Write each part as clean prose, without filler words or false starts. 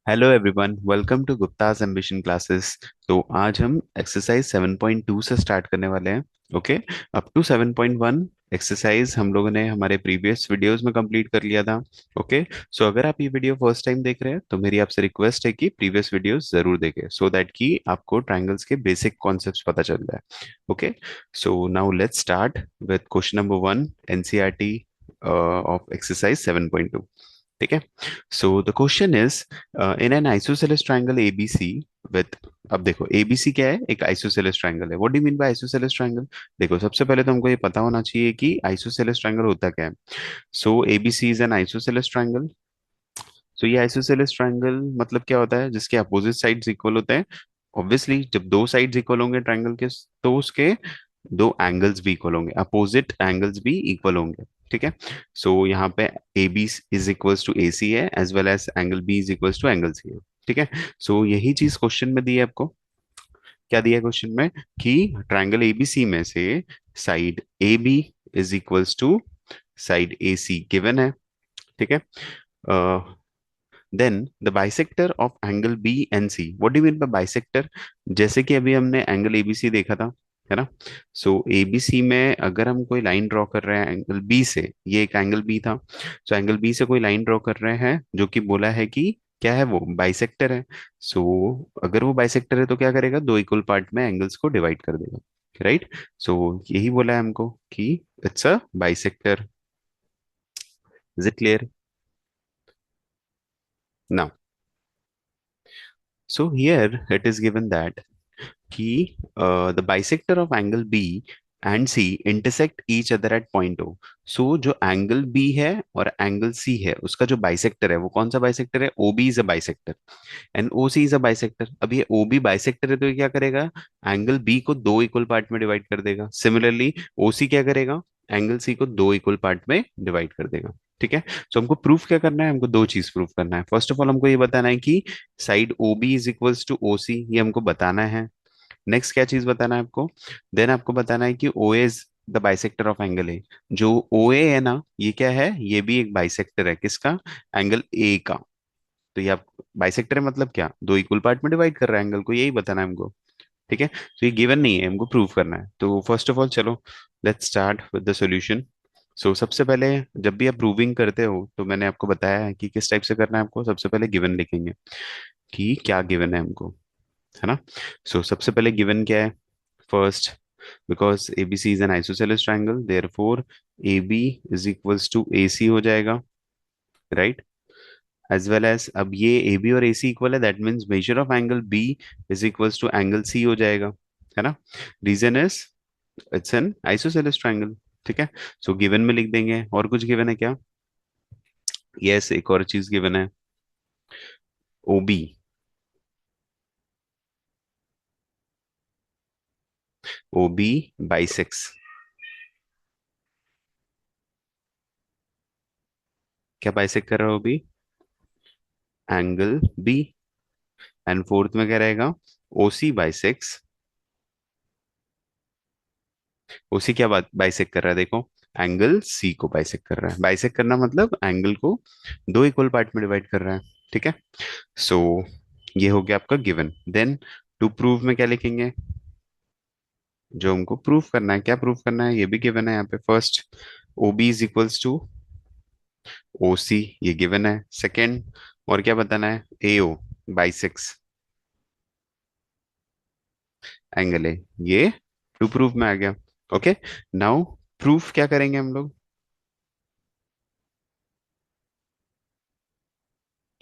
Hello everyone, welcome to Gupta's ambition classes. तो आज हम एक्सरसाइज 7.2 से स्टार्ट करने वाले हैं। ओके। अप टू 7.1 एक्सरसाइज हम लोगों ने हमारे प्रीवियस वीडियोस में कंप्लीट कर लिया था। ओके। सो अगर आप ये वीडियो फर्स्ट टाइम देख रहे हैं तो मेरी आपसे रिक्वेस्ट है कि प्रीवियस वीडियोस जरूर देखें सो दैट कि आपको ट्रायंगल्स के बेसिक कॉन्सेप्ट्स पता चल जाए। Okay. So now let's start with question number 1, NCERT of exercise 7.2। ठीक है। So the question is, in an isosceles triangle ABC with, अब देखो एबीसी क्या है, एक आइसोसेलेस ट्रायंगल है। What do mean bye isosceles triangle? देखो सबसे पहले तो हमको ये पता होना चाहिए कि आइसोसेलेस ट्रायंगल होता क्या है। So ABC is an isosceles triangle. So ये आइसोसेलेस ट्रायंगल मतलब क्या होता है? जिसके अपोजिट साइड्स इक्वल होते हैं। ऑब्वियसली जब दो साइड्स इक्वल होंगे ट्रायंगल के तो उसके दो एंगल्स भी इक्वल होंगे, अपोजिट एंगल्स भी इक्वल होंगे। ठीक है। सो यहाँ पे A B is equals to A C है, as well as angle B is equals to angle C है। ठीक है। सो यही चीज क्वेश्चन में दी है आपको। क्या दिया है क्वेश्चन में? कि ट्रायंगल एबीसी में से side A B is equals to side A C given है। ठीक है। Then the bisector of angle B and C, what do mean by bisector? जैसे कि अभी हमने एंगल एबीसी देखा था, है ना। सो एबीसी में अगर हम कोई लाइन ड्रॉ कर रहे हैं एंगल बी से, ये एक एंगल बी था। सो एंगल बी से कोई लाइन ड्रॉ कर रहे हैं जो कि बोला है कि क्या है, वो बाइसेक्टर है। सो अगर वो बाइसेक्टर है तो क्या करेगा, दो इक्वल पार्ट में एंगल्स को डिवाइड कर देगा। राइट। सो यही बोला है हमको कि it's a bisector. Is it clear? Now so here it is given that कि the bisector of angle B and C intersect each other at point O. So जो एंगल बी है और angle C है उसका जो bisector है वो कौन सा बाइसेक्टर है? O B is a bisector and O C is a bisector. अब ये ओ बी बाइसेक्टर है तो ये क्या करेगा, एंगल बी को दो इक्वल पार्ट में डिवाइड कर देगा। सिमिलरली ओ सी क्या करेगा, एंगल सी को दो इक्वल पार्ट में डिवाइड कर देगा। ठीक है। सो हमको प्रूफ क्या करना है? हमको दो चीज प्रूफ करना है। फर्स्ट ऑफ ऑल हमको ये बताना है कि side O B is equals to O C, ये हमको बताना है। नेक्स्ट क्या चीज बताना है आपको? देन आपको बताना है कि O is the bisector of angle A. जो ओ ए है ना, ये क्या है, ये भी एक बाइसेक्टर है। किसका? एंगल ए का। तो ये आप, बाइसेक्टर है मतलब क्या, दो इक्वल पार्ट में डिवाइड कर रहा है एंगल को, यही बताना है हमको। ठीक है। तो ये गिवन नहीं है, हमको प्रूव करना है। तो फर्स्ट ऑफ ऑल चलो let's start with the solution. So सबसे पहले, जब भी आप प्रूविंग करते हो तो मैंने आपको बताया है कि किस टाइप से करना है आपको। सबसे पहले गिवन लिखेंगे कि क्या गिवन है हमको, है ना। सो सबसे पहले गिवन क्या है? First, because ABC is an isosceles triangle therefore AB is equals to AC हो जाएगा। राइट। एज वेल एज, अब ये AB और AC इक्वल है, that means measure of angle B is equals to angle C हो जाएगा, है ना। Reason is it's an isosceles triangle. ठीक है। सो गिवन में लिख देंगे। और कुछ गिवन है क्या? यस, एक और चीज गिवन है, OB। OB बाइसेक्स, क्या बाइसेक्ट कर रहा है OB? Angle B। And fourth में क्या रहेगा? OC बाइसेक्स, OC क्या बात बाइसेक्ट कर रहा है, देखो एंगल C को बाइसेक्ट कर रहा है। बाइसेक्ट करना मतलब एंगल को दो इक्वल पार्ट में डिवाइड कर रहा है। ठीक है। सो ये हो गया आपका गिवन। देन टू प्रूव में क्या लिखेंगे? जो हमको प्रूफ करना है, क्या प्रूफ करना है, ये भी गिवन है यहाँ पे। First, OB is equals to OC, ये गिवन है। सेकेंड, और क्या बताना है? AO बाइसेक्स एंगल है, ये टू प्रूफ में आ गया। ओके। नाउ प्रूफ क्या करेंगे हम लोग?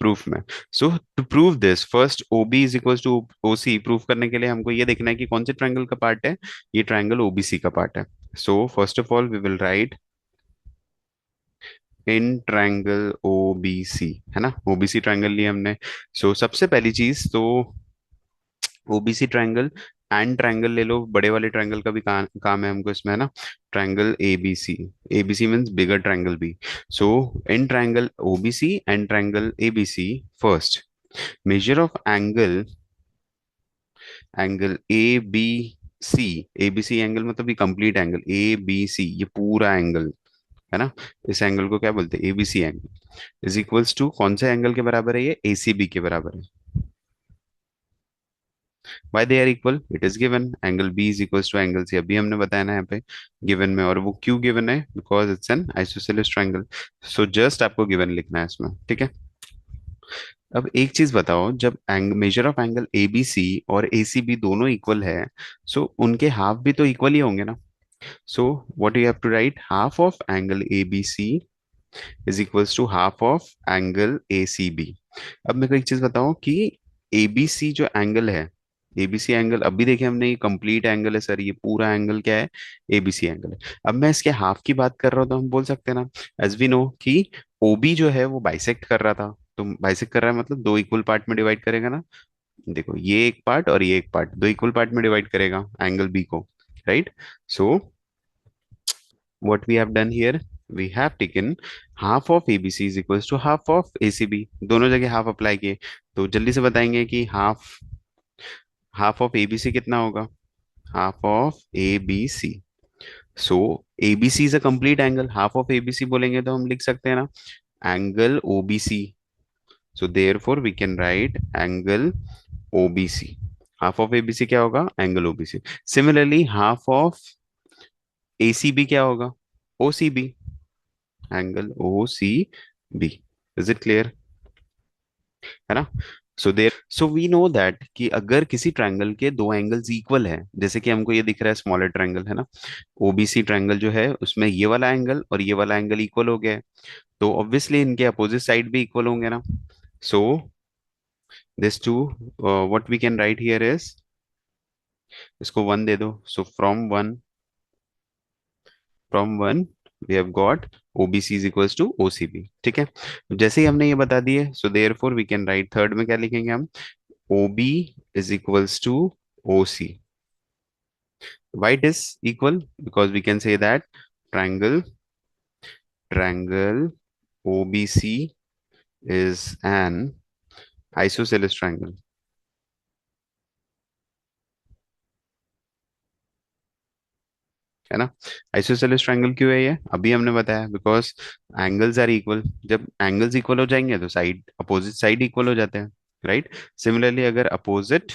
प्रूफ में, so to prove this first OB is equal to OC, proof करने के लिए हमको ये देखना है कि कौन से ट्रायंगल का पार्ट है। ये ट्रायंगल OBC का पार्ट है। So first of all we will write in triangle OBC, है ना। OBC ट्रायंगल लिया हमने। सो सबसे पहली चीज तो OBC ट्रायंगल एंड ट्रायंगल ले लो, बड़े वाले ट्रायंगल का भी काम है हमको इसमें, है ना। Triangle ABC, ABC means bigger triangle B। So in triangle OBC and triangle ABC, first major of angle, angle ABC। ABC angle मतलब ये कंप्लीट एंगल ABC, ये पूरा एंगल है ना। इस एंगल को क्या बोलते हैं, ABC angle is equals to कौन से एंगल के बराबर है, ये एसीबी के बराबर है। Why they are equal, it is given angle B is equals to angle C, अभी हमने बताया ना यहाँ पे गिवन में, और वो क्यों गिवन है, because it's an isosceles triangle. So just आपको गिवन लिखना है इसमें, ठीक है। अब एक चीज बताओ, जब measure of angle A B C और ए सी बी दोनों इक्वल है, सो उनके हाफ भी तो इक्वल ही होंगे ना। So what you have to write, half of angle A B C is equals to half of angle A C B. अब मेरे को एक चीज बताओ कि ए बी सी जो एंगल है, एबीसी एंगल अभी देखे हमने, ये कंप्लीट एंगल है सर, ये पूरा एंगल क्या है, एबीसी एंगल है। अब मैं इसके हाफ की बात कर रहा हूँ तो हम बोल सकते हैं ना, एज वी नो कि ओबी जो है वो बाइसेक्ट कर रहा था, तो बाइसेक्ट कर रहा है मतलब दो इक्वल पार्ट में डिवाइड करेगा ना। देखो ये एक पार्ट और ये एक पार्ट, दो इक्वल पार्ट में डिवाइड करेगा एंगल बी को, right. So what we have done here, we have taken half of ABC is equals to half of ACB, दोनों जगह हाफ अप्लाई किए, तो जल्दी से बताएंगे कि हाफ हाफ ऑफ एबीसी कितना होगा, half of ABC. So ABC is a complete angle, half of ABC बोलेंगे तो हम लिख सकते हैं ना angle OBC. So therefore we can write angle OBC. Half of ABC क्या होगा, angle OBC. Similarly half of ACB क्या होगा, OCB, angle O C B. Is it clear, है ना। सो वी नो दैट कि अगर किसी ट्रायंगल के दो एंगल्स इक्वल है, जैसे कि हमको ये दिख रहा है स्मॉलर ट्रायंगल, है ना, ओबीसी ट्रायंगल जो है उसमें ये वाला एंगल और ये वाला एंगल इक्वल हो गया है, तो ऑब्वियसली इनके अपोजिट साइड भी इक्वल होंगे ना। So this two, what we can write here is, इसको वन दे दो, so from one we have got OBC is equals to OCB, ठीक है। जैसे ही हमने ये बता दिए, so therefore we can write third में क्या लिखेंगे हम, OB is equals to OC. Why it is equal? Because we can say that triangle triangle OBC is an isosceles triangle, है ना। आइसोसेलेस ट्रायंगल क्यों है ये, अभी हमने बताया, बिकॉज एंगल्स आर इक्वल, जब एंगल्स इक्वल हो जाएंगे तो साइड अपोजिट साइड इक्वल हो जाते हैं, राइट। सिमिलरली अगर अपोजिट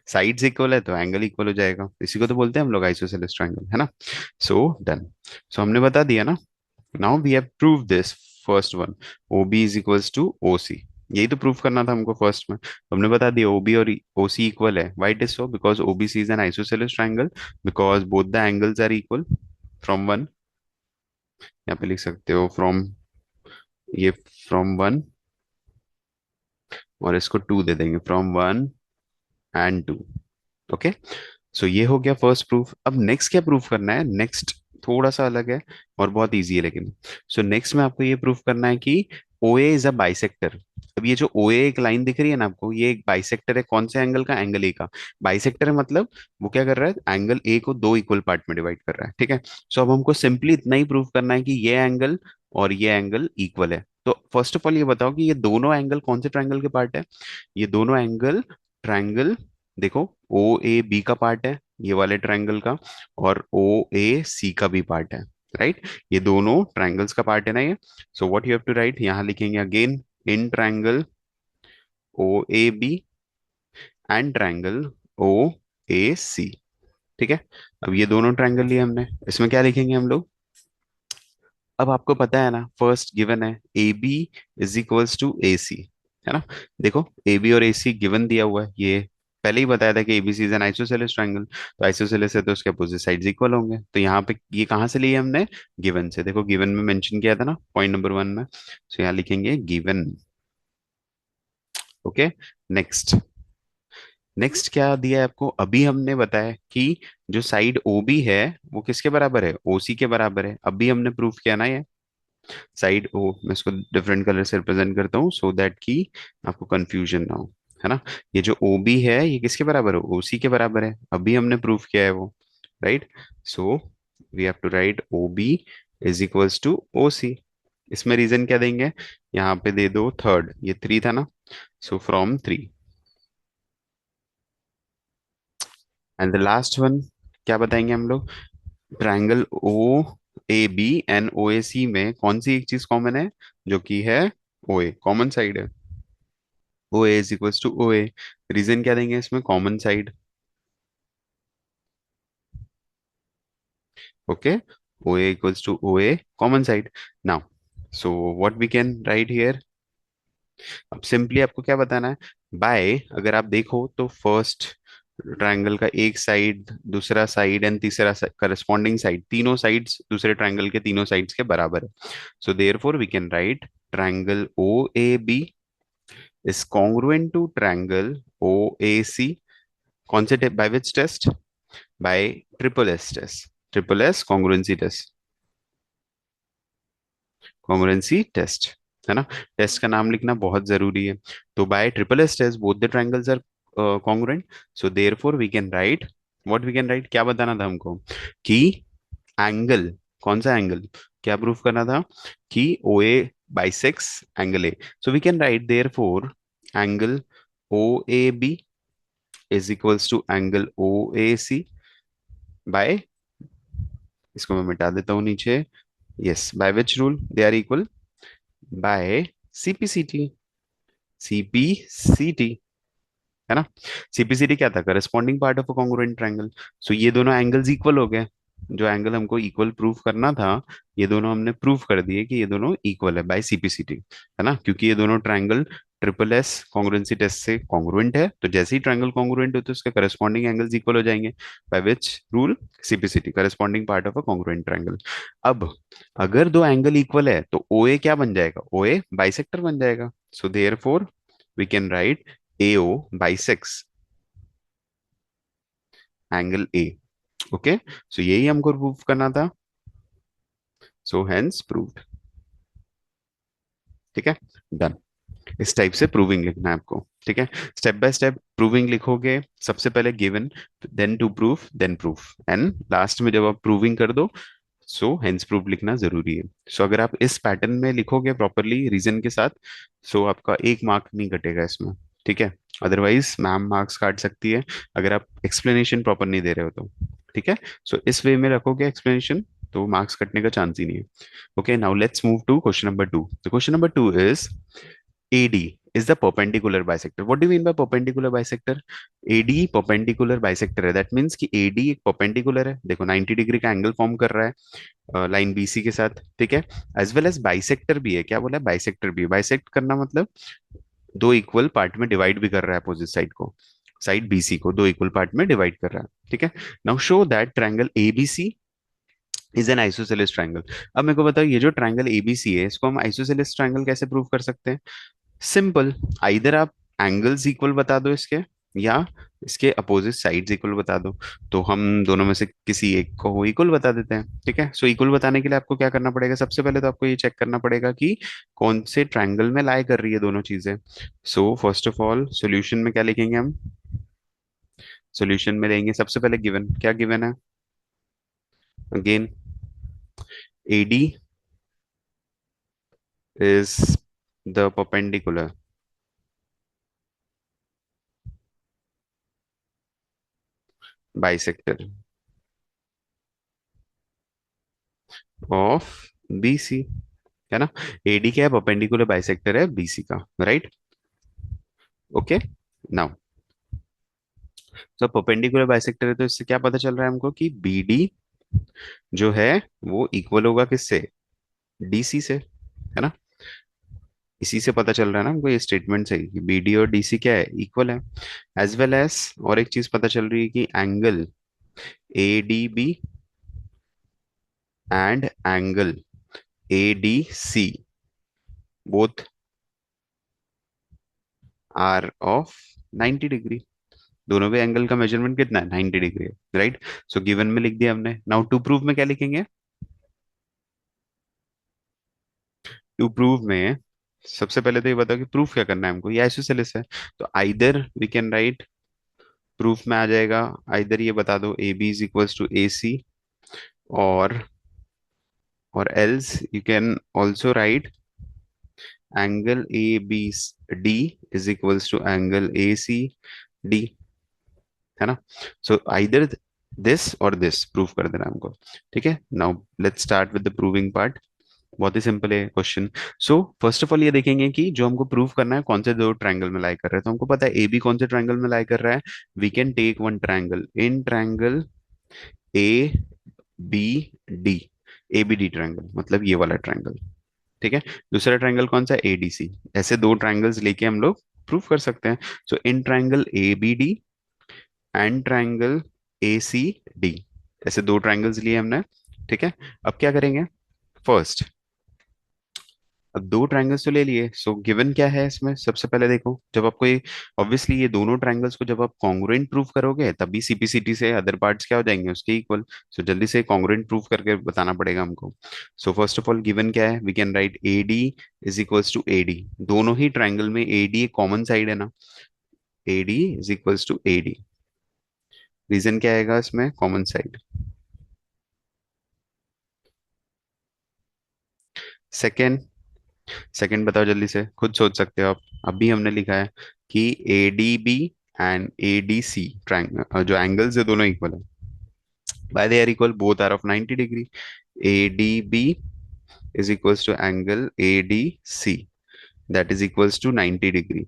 साइड्स इक्वल है तो एंगल इक्वल हो जाएगा, इसी को तो बोलते हैं हम लोग आइसोसेलेस ट्रायंगल, है ना। सो डन, सो हमने बता दिया ना, now we have prove this first one, OB is equals to OC। यही तो प्रूफ करना था हमको फर्स्ट में, तो हमने बता दिया OB और OC इक्वल है। Why it is so, because OBC is an isosceles triangle, because both the angles are equal from one, यहाँ पे लिख सकते हो फ्रॉम, ये फ्रॉम वन, और इसको टू दे देंगे, from one and two. Okay, so ये हो गया फर्स्ट प्रूफ। अब नेक्स्ट क्या प्रूफ करना है, नेक्स्ट थोड़ा सा अलग है और बहुत इजी है लेकिन। सो नेक्स्ट में आपको ये प्रूफ करना है कि OA इज अ बाइसेक्टर। अब ये जो OA एक लाइन दिख रही है ना आपको, ये एक बाइसेक्टर है, कौन से एंगल का, एंगल ए का। बाइसेक्टर है मतलब वो क्या कर रहा है, एंगल ए को दो इक्वल पार्ट में डिवाइड कर रहा है, ठीक है। सो अब हमको सिंपली इतना ही प्रूफ करना है कि ये एंगल और ये एंगल इक्वल है। तो फर्स्ट ऑफ ऑल ये बताओ कि ये दोनों एंगल कौन से ट्रायंगल के पार्ट है, ये दोनों एंगल ट्रायंगल, देखो ओ ए बी का पार्ट है ये वाले ट्रायंगल का, और ओ ए सी का भी पार्ट है, राइट। ये दोनों ट्रायंगल्स का पार्ट है ना ये। So what you have to write, यहाँ लिखेंगे again in triangle O A B and triangle O A C, ठीक है। अब ये दोनों ट्रायंगल लिए हमने, इसमें क्या लिखेंगे हम लोग, अब आपको पता है ना, फर्स्ट गिवन है A B is equals to A C, है ना। देखो ए बी और ए सी गिवन दिया हुआ है, ये पहले ही बताया था कि ABC is an isosceles triangle, तो आइसोसेलेस है तो उसके अपोजिट साइड्स इक्वल होंगे, तो यहाँ पे ये कहाँ से लिए हमने, गिवन से। देखो गिवन में मेंशन किया था ना पॉइंट नंबर वन में, तो यहाँ लिखेंगे गिवन। ओके, नेक्स्ट, नेक्स्ट क्या दिया है आपको, अभी हमने बताया कि जो साइड ओबी है वो किसके बराबर है, ओसी के बराबर है, अभी हमने प्रूफ किया ना ये। साइड ओ, मैं इसको डिफरेंट कलर से रिप्रेजेंट करता हूँ सो दैट कि आपको कंफ्यूजन ना हो, है ना। ये जो ओ बी है ये किसके बराबर है, ओसी के बराबर है, अभी हमने प्रूफ किया है वो, right. So we have to write O B is equals to O C. इसमें रीजन क्या देंगे, यहाँ पे दे दो थर्ड, ये थ्री था ना, so from three, and the last one क्या बताएंगे हम लोग, triangle O A B and O A C में कौन सी एक चीज कॉमन है, जो कि है ओ ए, कॉमन साइड है। O A is equals to O A. Reason क्या देंगे इसमें, common side. Okay, O A equals to O A, common side. Now so what we can write here, अब simply आपको क्या बताना है, bye, अगर आप देखो तो फर्स्ट ट्रायंगल का एक साइड, दूसरा साइड एंड तीसरा करस्पॉन्डिंग साइड, तीनों साइड्स दूसरे ट्रायंगल के तीनों साइड्स के बराबर है। So therefore we can write triangle O A B is congruent to triangle OAC. कौन से by which test, by triple S test, triple S congruency test, congruency test, है ना। टेस्ट का नाम लिखना बहुत जरूरी है। तो by triple S test both the triangles are congruent, so therefore we can write, what we can write, क्या बताना था हमको, कि एंगल, कौन सा एंगल, क्या प्रूफ करना था, कि O A bisects angle A. So we can write therefore angle O A B is equals to angle O A C by, इसको मैं मिटा देता हूँ नीचे, yes, by which rule they are equal, by CPCT, CPCT, है ना। CPCT क्या था, corresponding part of a congruent triangle. So ये दोनों एंगल्स इक्वल हो गए, जो एंगल हमको इक्वल प्रूफ करना था, ये दोनों हमने प्रूफ कर दिए कि ये दोनों इक्वल है बाय सीपीसीटी, है ना, क्योंकि ये दोनों triangle triple S congruency test से कॉन्ग्रुएंट है, तो जैसे ही ट्रायंगल कॉन्ग्रुएंट होते हैं उसके करस्पॉन्डिंग एंगल्स इक्वल हो जाएंगे, bye which rule, CPCT, corresponding part of a congruent triangle. अब अगर दो एंगल इक्वल है तो ओ ए क्या बन जाएगा, ओ ए बाइसेक्टर बन जाएगा। So therefore we can write AO bisects angle A. Okay, so यही हमको प्रूव करना था, सो हेंस प्रूव्ड। ठीक है, डन। इस टाइप से प्रूविंग लिखना है आपको, ठीक है। स्टेप बाय स्टेप प्रूविंग लिखोगे, सबसे पहले given, then to proof, then proof, and last में जब आप प्रूविंग कर दो, सो हेंस प्रूफ लिखना जरूरी है। सो अगर आप इस पैटर्न में लिखोगे प्रॉपरली रीजन के साथ, सो आपका एक मार्क नहीं कटेगा इसमें, ठीक है। अदरवाइज मैम मार्क्स काट सकती है अगर आप एक्सप्लेनेशन प्रॉपर नहीं दे रहे हो तो, ठीक है। सो इस वे में रखोगे एक्सप्लेनेशन, तो मार्क्स कटने का चांस ही नहीं है। Okay, now let's move to question number two. The question number two is AD is the perpendicular bisector. What do you mean by perpendicular bisector? AD perpendicular bisector है, that means कि AD एक perpendicular है, देखो 90 degree का angle form कर रहा है line BC के साथ, ठीक है। एज वेल एज बाइसेक्टर भी है, क्या बोला, बाइसेक्टर भी है। बाइसेक्ट करना मतलब दो इक्वल पार्ट में डिवाइड भी कर रहा है अपोजिट साइड को, साइड BC को दो इक्वल पार्ट में डिवाइड कर रहा है, ठीक है। Now show that triangle ABC is an isosceles triangle. अब मेरे को बताओ, ये जो ट्रायंगल ABC है, इसको हम आइसोसेलेस ट्रायंगल कैसे प्रूव कर सकते हैं, सिंपल, आइदर आप एंगल्स इक्वल बता दो इसके, या इसके अपोजिट साइड्स इक्वल बता दो। तो हम दोनों में से किसी एक को इक्वल बता देते हैं, ठीक है। सो इक्वल बताने के लिए आपको क्या करना पड़ेगा, सबसे पहले तो आपको ये चेक करना पड़ेगा कि कौन से ट्रायंगल में लाई कर रही है दोनों चीजें। सो फर्स्ट ऑफ ऑल सॉल्यूशन में क्या लिखेंगे हम, सॉल्यूशन में लेंगे सबसे पहले गिवन, क्या गिवन है, again AD is the perpendicular bisector of BC, है ना। AD क्या है, परपेंडिकुलर बाइसेक्टर है BC का, राइट। ओके, नाउ तो परपेंडिकुलर बाइसेक्टर है, तो इससे क्या पता चल रहा है हमको कि BD जो है वो इक्वल होगा किससे, DC से, है ना। इसी से पता चल रहा है ना हमको, ये स्टेटमेंट से कि BD और DC क्या है, इक्वल है। एज वेल एज और एक चीज पता चल रही है कि angle ADB and angle ADC both are of 90 degree. दोनों पे एंगल का मेजरमेंट कितना है, 90 डिग्री है, राइट। सो गिवन में लिख दिया हमने। नाउ टू प्रूव में क्या लिखेंगे, टू प्रूव में सबसे पहले तो ये बताओ कि प्रूफ क्या करना है हमको, ये आइसोसेलेस है। तो either we can write, proof में आ जाएगा, आइदर ये बता दो A B is equals to A C, or else you can also write angle A B D is equals to angle A C D, है ना। So either this or this prove कर देना हमको। ठीक है, now let's start with the proving part. बहुत ही simple है question. So first of all ये देखेंगे कि जो हमको प्रूव करना है कौन से दो ट्रायंगल में लाई कर रहे हैं। तो हमको पता है ए बी कौन से ट्रायंगल में लाई कर रहा है। We can take one triangle in triangle A B D, A B D triangle, मतलब ये वाला ट्रायंगल। ठीक है, दूसरा ट्रायंगल कौन सा, ए डी सी। ऐसे दो ट्रायंगल्स लेके हम लोग प्रूव कर सकते हैं। So in triangle A B D and triangle A C D, ऐसे दो ट्रायंगल्स लिए हमने। ठीक है, अब क्या करेंगे, फर्स्ट, अब दो ट्रायंगल्स तो ले लिए। सो गिवन क्या है इसमें, सबसे पहले देखो, जब आपको ये ऑब्वियसली ये दोनों ट्रायंगल्स को जब आप कॉन्ग्रुएंट प्रूव करोगे तभी सीपीसीटी से अदर पार्ट्स क्या हो जाएंगे, उसके इक्वल। सो जल्दी से कॉन्ग्रुएंट प्रूव करके बताना पड़ेगा हमको। So first of all given क्या है, we can write A D is equals to A D. दोनों ही ट्रायंगल में ए डी एक कॉमन साइड है ना, A D is equals to A D. Reason क्या आएगा इसमें, कॉमन साइड। सेकेंड, सेकंड बताओ जल्दी से, खुद सोच सकते हो आप। अभी हमने लिखा है कि A D B and A D C triangle, जो एंगल्स है दोनों इक्वल है। By they are equal, both are of 90 degree. A D B is equals to angle A D C, that is equals to 90 degree,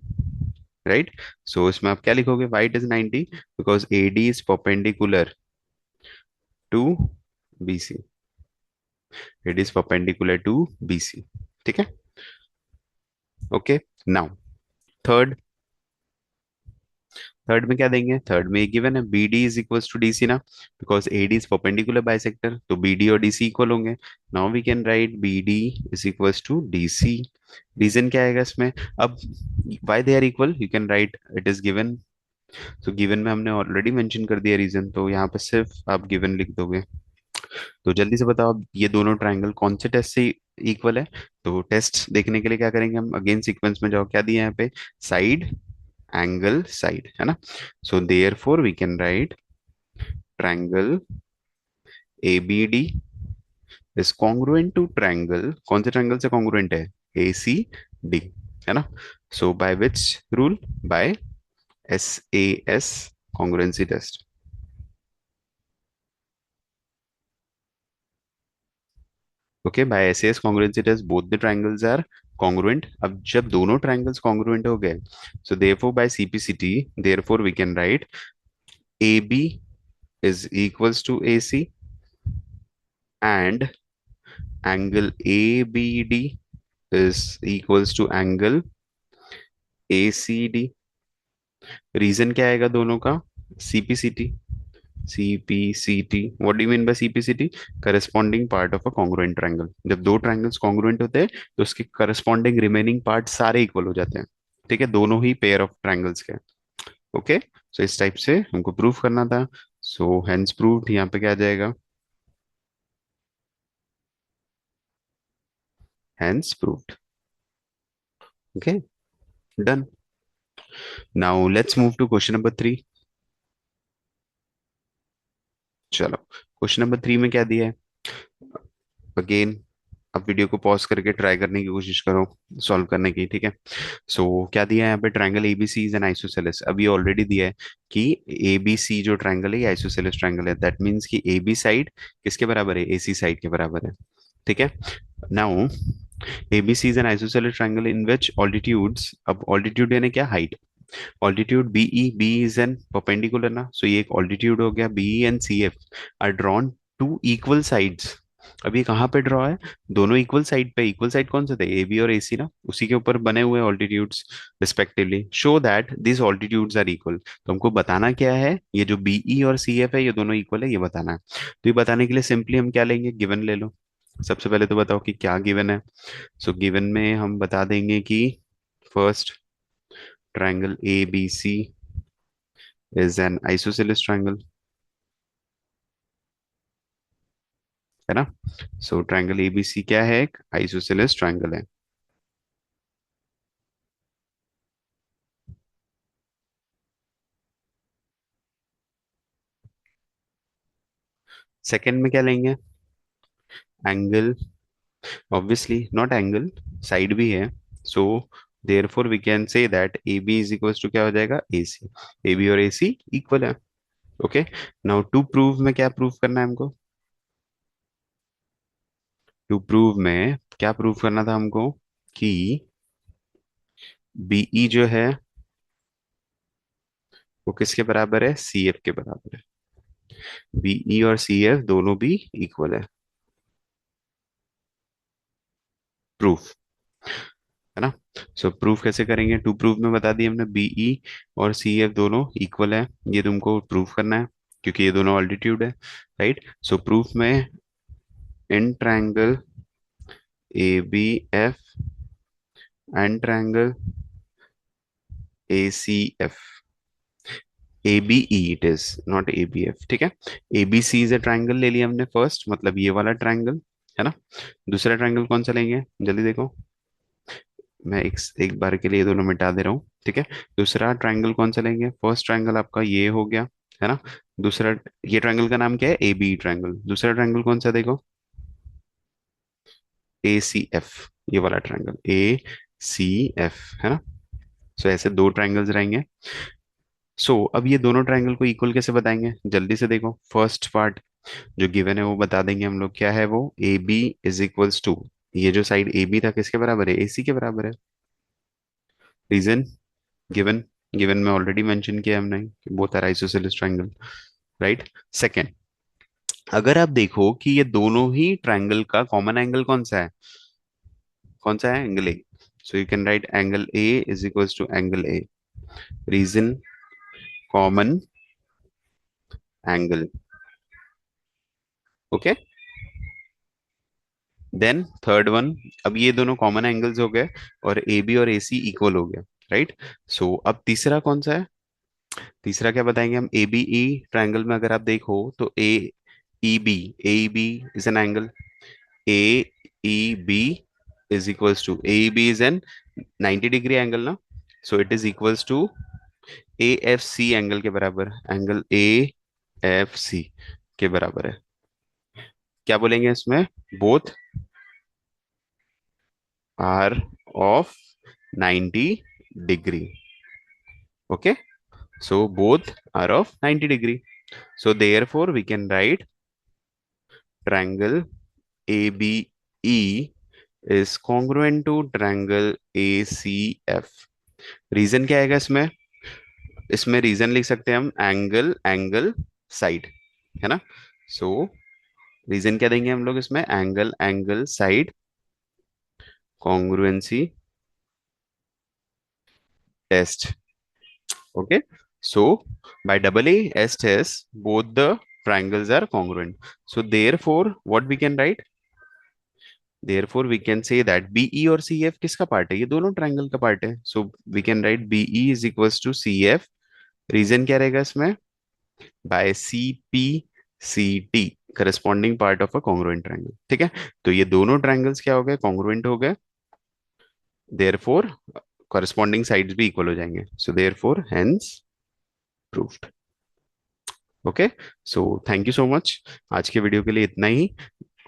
right. So इसमें आप क्या लिखोगे, why it is 90, because A D is perpendicular to B C, it is perpendicular to B C. ठीक है, okay. Now third, third में क्या देंगे, third में गिवन है B D is equal to D C ना, because A D is perpendicular bisector, तो B D और डी सी इक्वल होंगे। Now we can write B D is equal to D C. Reason क्या आएगा इसमें, अब why they are equal, you can write it is given. तो given में हमने ऑलरेडी मेंशन कर दिया रीजन, तो यहाँ पे सिर्फ आप गिवन लिख दोगे। तो जल्दी से बताओ अब ये दोनों ट्रायंगल कौन से टेस्ट से इक्वल है। तो टेस्ट देखने के लिए क्या करेंगे हम, अगेन सीक्वेंस में जाओ, क्या दिया है यहाँ पे, साइड एंगल साइड, है ना। So therefore we can write triangle A B D is congruent to triangle, कौन से ट्रायंगल से कॉन्ग्रुएंट है, ए सी डी, है ना। So by which rule, by S A S congruency test. Okay, by S A S congruency test both the triangles are congruent. अब जब दोनों triangles congruent हो गए, so therefore by CPCT, therefore we can write A B is equals to AC and angle ABD is equals to angle ACD। Reason क्या आएगा दोनों का, CPCT। CPCT, what do you mean by CPCT, corresponding part of a congruent triangle. जब दो triangles congruent होते हैं तो उसके करस्पॉन्डिंग रिमेनिंग पार्ट सारे इक्वल हो जाते हैं। ठीक है, दोनों ही पेयर ऑफ ट्रायंगल्स के। ओके, सो इस टाइप से हमको प्रूव करना था। सो हेंस प्रूव्ड, यहाँ पे क्या आ जाएगा, hence proved. Okay, done. Now let's move to question number 3। चलो, क्वेश्चन नंबर 3 में क्या दिया है, अगेन अब वीडियो को पॉज करके ट्राई करने की कोशिश करो सॉल्व करने की। ठीक है, सो क्या दिया है यहाँ पे, triangle ABC is an isosceles. अब ये ऑलरेडी दिया है कि एबीसी जो ट्रायंगल है ये आइसोसेलेस ट्रायंगल है, दैट मींस कि एबी साइड किसके बराबर है, एसी साइड के बराबर है। ठीक है, now ABC is an isosceles triangle in which altitudes, अब ऑल्टीट्यूड यानी क्या, height. Altitude BE, B is an perpendicular ना, सो ये एक ऑल्टीट्यूड हो गया, BE and C F are drawn to equal sides. अब ये कहाँ पे ड्रॉ है, दोनों इक्वल साइड पे। इक्वल साइड कौन से थे, ए बी और ए सी ना, उसी के ऊपर बने हुए altitudes respectively, show that this altitudes are equal. तो हमको बताना क्या है, ये जो बीई और सी एफ है ये दोनों इक्वल है, ये बताना है। तो ये बताने के लिए सिंपली हम क्या लेंगे, गिवन ले लो। सबसे पहले तो बताओ कि क्या गिवन है। सो गिवन में हम बता देंगे कि first, triangle ABC is an isosceles triangle, है ना। सो ट्रायंगल एबीसी क्या है, एक आइसोसेलेस ट्रायंगल है। सेकंड में क्या लेंगे, angle, obviously not angle, side भी है। So therefore we can say that A B is equal to क्या हो जाएगा, ए सी। ए बी और ए सी इक्वल है। ओके, नाउ टू प्रूव में क्या प्रूव करना है हमको? टू प्रूव में क्या प्रूव करना था हमको? कि बीई जो है वो किसके बराबर है? सी एफ के बराबर है। बीई और सी एफ दोनों भी इक्वल है। प्रूफ, है ना? सो प्रूफ कैसे करेंगे? टू प्रूफ में बता दिया हमने, बीई और सी एफ दोनों इक्वल है, ये तुमको प्रूफ करना है, क्योंकि ये दोनों ऑल्टीट्यूड है। राइट, सो प्रूफ में in triangle A B F and triangle A C F, A B E it is, not A B F, ठीक है। A B C is a triangle ले लिया हमने फर्स्ट, मतलब ये वाला ट्रायंगल, है ना? दूसरा ट्रायंगल कौन सा लेंगे, जल्दी देखो। मैं एक बार के लिए ये दोनों मिटा दे रहा हूँ, ठीक है। दूसरा ट्रायंगल कौन सा लेंगे? फर्स्ट ट्रायंगल आपका ये हो गया, है ना? दूसरा, ये ट्रायंगल का नाम क्या है? A B triangle. दूसरा ट्रायंगल कौन सा देखो? ए सी एफ, ये वाला ट्रायंगल ए सी एफ, है ना? सो ऐसे दो ट्रायंगल्स रहेंगे। अब ये दोनों ट्रायंगल को इक्वल कैसे बताएंगे? जल्दी से देखो, फर्स्ट पार्ट जो गिवन है वो बता देंगे हम लोग, क्या है वो? A B is equals to, ये जो साइड ए बी था किसके बराबर है? ए सी के बराबर है। रीजन गिवन, गिवन में ऑलरेडी मेंशन किया हमने कि both are isosceles triangle. Right. Second, अगर आप देखो कि ये दोनों ही ट्रायंगल का कॉमन एंगल कौन सा है? कौन सा है? Angle A. So you can write angle A is equals to angle A. Reason, common angle. Okay, then third one, अब ये दोनों कॉमन एंगल्स हो गए और ए बी और ए सी इक्वल हो गया। राइट, अब तीसरा कौन सा है? तीसरा क्या बताएंगे हम? ए बी ई ट्राइंगल में अगर आप देखो तो A B is an angle, A E B is equals to, A E B is an 90 degree angle ना, so it is equals to A F C angle के बराबर, एंगल ए एफ सी के बराबर है। क्या बोलेंगे इसमें? Both are of 90 degree. Okay, so both are of 90 degree. So therefore we can write triangle ABE is congruent to triangle ACF. Reason क्या आएगा इसमें? इसमें रीजन लिख सकते हैं हम, एंगल एंगल साइड, है ना? सो रीजन क्या देंगे हम लोग इसमें? Angle angle side congruency test. Okay, so by double A test, both the triangles are congruent. So therefore, what we can write? Therefore, we can say that BE और CF किसका part है? ये दोनों ट्रायंगल का part है. So we can write BE is equals to CF. Reason क्या रहेगा इसमें? By CPCT, corresponding part of a congruent triangle. ठीक है, तो ये दोनों ट्रायंगल्स क्या हो गए? कॉन्ग्रुएंट हो गए. Therefore, corresponding sides भी इक्वल हो जाएंगे. So therefore, hence proved. Okay, so thank you so much. आज के वीडियो के लिए इतना ही.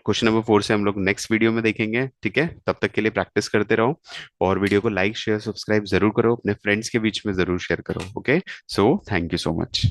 क्वेश्चन नंबर 4 से हम लोग नेक्स्ट वीडियो में देखेंगे. ठीक है, तब तक के लिए प्रैक्टिस करते रहो और वीडियो को लाइक शेयर सब्सक्राइब जरूर करो, अपने फ्रेंड्स के बीच में जरूर शेयर करो. Okay, so thank you so much.